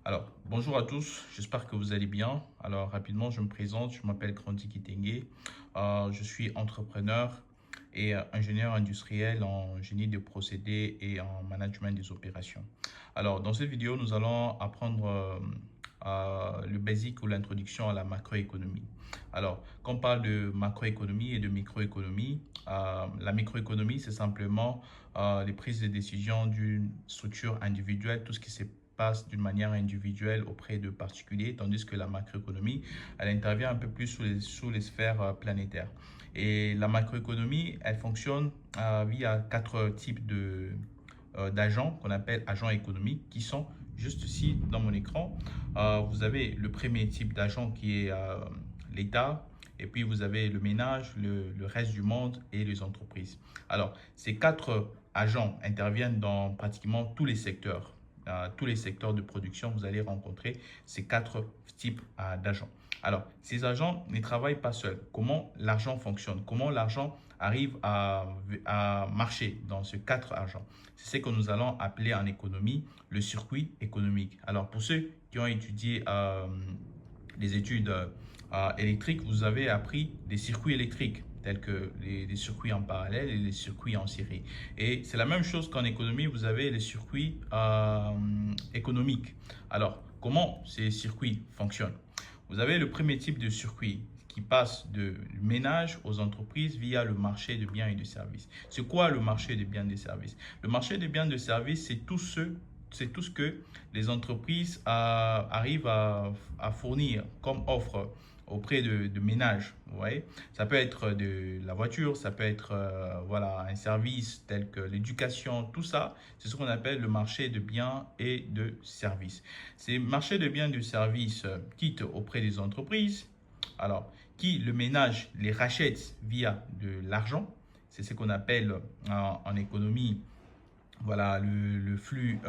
Alors, bonjour à tous, j'espère que vous allez bien. Alors, rapidement, je me présente, je m'appelle Grandi Kitenge. Je suis entrepreneur et ingénieur industriel en génie de procédés et en management des opérations. Alors, dans cette vidéo, nous allons apprendre le basique ou l'introduction à la macroéconomie. Alors, quand on parle de macroéconomie et de microéconomie, la microéconomie, c'est simplement les prises de décision d'une structure individuelle, tout ce qui s'est passe d'une manière individuelle auprès de particuliers, tandis que la macroéconomie, elle intervient un peu plus sous les sphères planétaires. Et la macroéconomie, elle fonctionne via quatre types d'agents qu'on appelle agents économiques qui sont juste ici dans mon écran. Vous avez le premier type d'agent qui est l'État, et puis vous avez le ménage, le reste du monde et les entreprises. Alors, ces quatre agents interviennent dans pratiquement tous les secteurs de production, vous allez rencontrer ces quatre types d'agents. Alors, ces agents ne travaillent pas seuls. Comment l'argent fonctionne? Comment l'argent arrive à marcher dans ces quatre agents? C'est ce que nous allons appeler en économie le circuit économique. Alors, pour ceux qui ont étudié les études électriques, vous avez appris des circuits électriques tels que les circuits en parallèle et les circuits en série. Et c'est la même chose qu'en économie, vous avez les circuits économiques. Alors, comment ces circuits fonctionnent? Vous avez le premier type de circuit qui passe de ménage aux entreprises via le marché de biens et de services. C'est quoi le marché de biens et de services? Le marché de biens et de services, c'est tout ce que les entreprises arrivent à fournir comme offre auprès de ménages. Vous voyez, ça peut être de la voiture, ça peut être voilà, un service tel que l'éducation, tout ça, c'est ce qu'on appelle le marché de biens et de services. Ces marchés de biens et de services quittent auprès des entreprises, alors qui le ménage les rachète via de l'argent, c'est ce qu'on appelle en économie voilà, le flux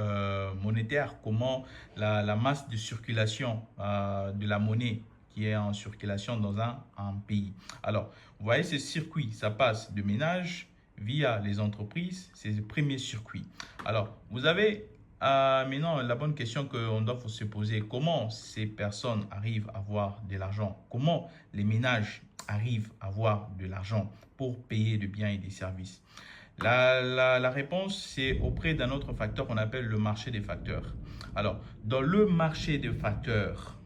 monétaire, comment la masse de circulation de la monnaie qui est en circulation dans un pays. Alors, vous voyez ce circuit, ça passe de ménage via les entreprises, c'est le premier circuit. Alors, vous avez maintenant la bonne question qu'on doit se poser, comment ces personnes arrivent à avoir de l'argent? Comment les ménages arrivent à avoir de l'argent pour payer des biens et des services? La réponse, c'est auprès d'un autre facteur qu'on appelle le marché des facteurs. Alors, dans le marché des facteurs,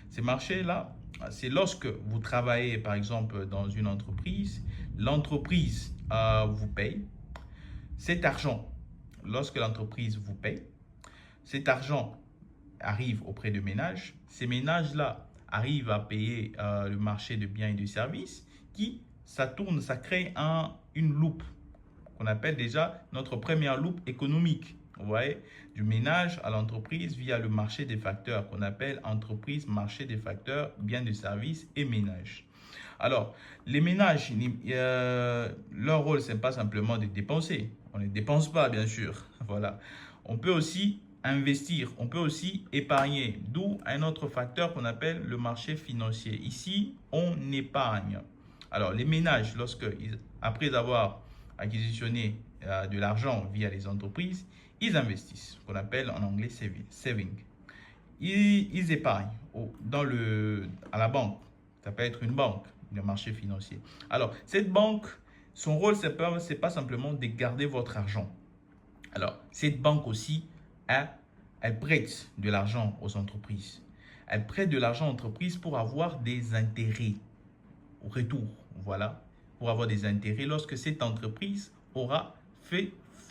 ces marchés-là, c'est lorsque vous travaillez, par exemple, dans une entreprise, l'entreprise vous paye. Cet argent, lorsque l'entreprise vous paye, cet argent arrive auprès de ménages. Ces ménages-là arrivent à payer le marché de biens et de services qui, ça tourne, ça crée une loupe qu'on appelle déjà notre première loupe économique. Vous voyez, du ménage à l'entreprise via le marché des facteurs qu'on appelle entreprise, marché des facteurs, biens de services et ménages. Alors, les ménages, leur rôle, ce n'est pas simplement de dépenser. On ne dépense pas, bien sûr. Voilà. On peut aussi investir, on peut aussi épargner, d'où un autre facteur qu'on appelle le marché financier. Ici, on épargne. Alors, les ménages, après avoir acquisitionné de l'argent via les entreprises, ils investissent, ce qu'on appelle en anglais saving. Ils épargnent à la banque. Ça peut être une banque, le marché financier. Alors, cette banque, son rôle, ce n'est pas simplement de garder votre argent. Alors, cette banque aussi, elle prête de l'argent aux entreprises. Elle prête de l'argent aux entreprises pour avoir des intérêts au retour. Voilà, pour avoir des intérêts lorsque cette entreprise aura fait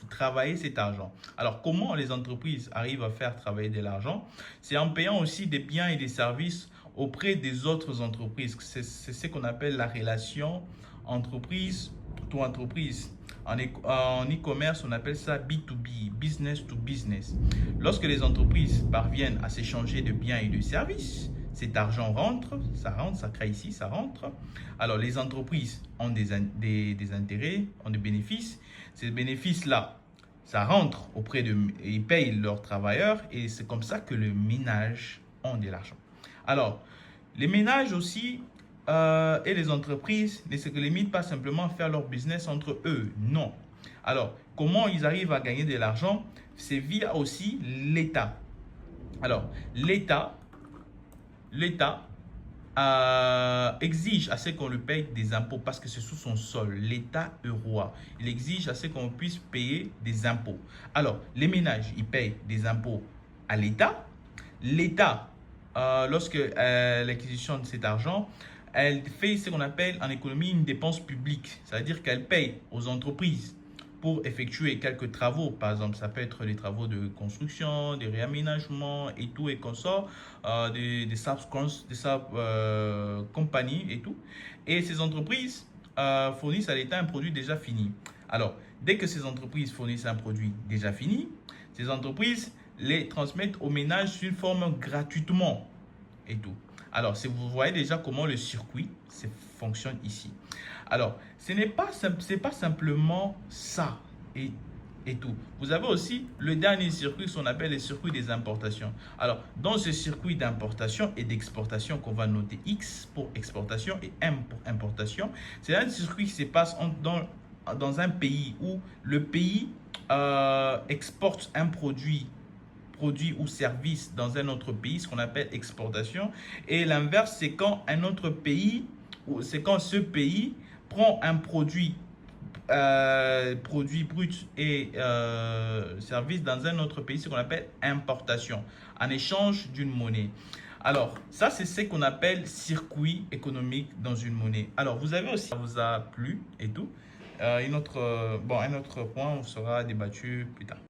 travailler cet argent. Alors, comment les entreprises arrivent à faire travailler de l'argent? C'est en payant aussi des biens et des services auprès des autres entreprises. C'est ce qu'on appelle la relation entreprise to entreprise. En e-commerce, on appelle ça B2B, business to business. Lorsque les entreprises parviennent à s'échanger de biens et de services, cet argent rentre, ça crée ici, ça rentre. Alors, les entreprises ont des intérêts, ont des bénéfices. Ces bénéfices-là, ça rentre ils payent leurs travailleurs et c'est comme ça que les ménages ont de l'argent. Alors, les ménages aussi et les entreprises ne se limitent pas simplement à faire leur business entre eux. Non. Alors, comment ils arrivent à gagner de l'argent? C'est via aussi l'État. Alors, l'État exige à ce qu'on lui paye des impôts parce que c'est sous son sol. L'État est roi. Il exige à ce qu'on puisse payer des impôts. Alors, les ménages, ils payent des impôts à l'État. L'État, lorsque l'acquisition de cet argent, elle fait ce qu'on appelle en économie une dépense publique. C'est-à-dire qu'elle paye aux entreprises pour effectuer quelques travaux. Par exemple, ça peut être des travaux de construction, des réaménagements et tout et consorts, des compagnies et tout. Et ces entreprises fournissent à l'État un produit déjà fini. Alors, dès que ces entreprises fournissent un produit déjà fini, ces entreprises les transmettent aux ménages sous une forme gratuitement et tout. Alors, vous voyez déjà comment le circuit fonctionne ici. Alors, ce n'est pas, pas simplement ça et tout. Vous avez aussi le dernier circuit, ce qu'on appelle le circuit des importations. Alors, dans ce circuit d'importation et d'exportation qu'on va noter X pour exportation et M pour importation, c'est un circuit qui se passe dans un pays où le pays exporte un produit ou service dans un autre pays, ce qu'on appelle exportation. Et l'inverse, c'est quand un autre pays, ou c'est quand ce pays prend un produit brut et service dans un autre pays, ce qu'on appelle importation, en échange d'une monnaie. Alors, ça, c'est ce qu'on appelle circuit économique dans une monnaie. Alors, vous avez aussi, ça vous a plu et tout. Un autre point sera débattu plus tard.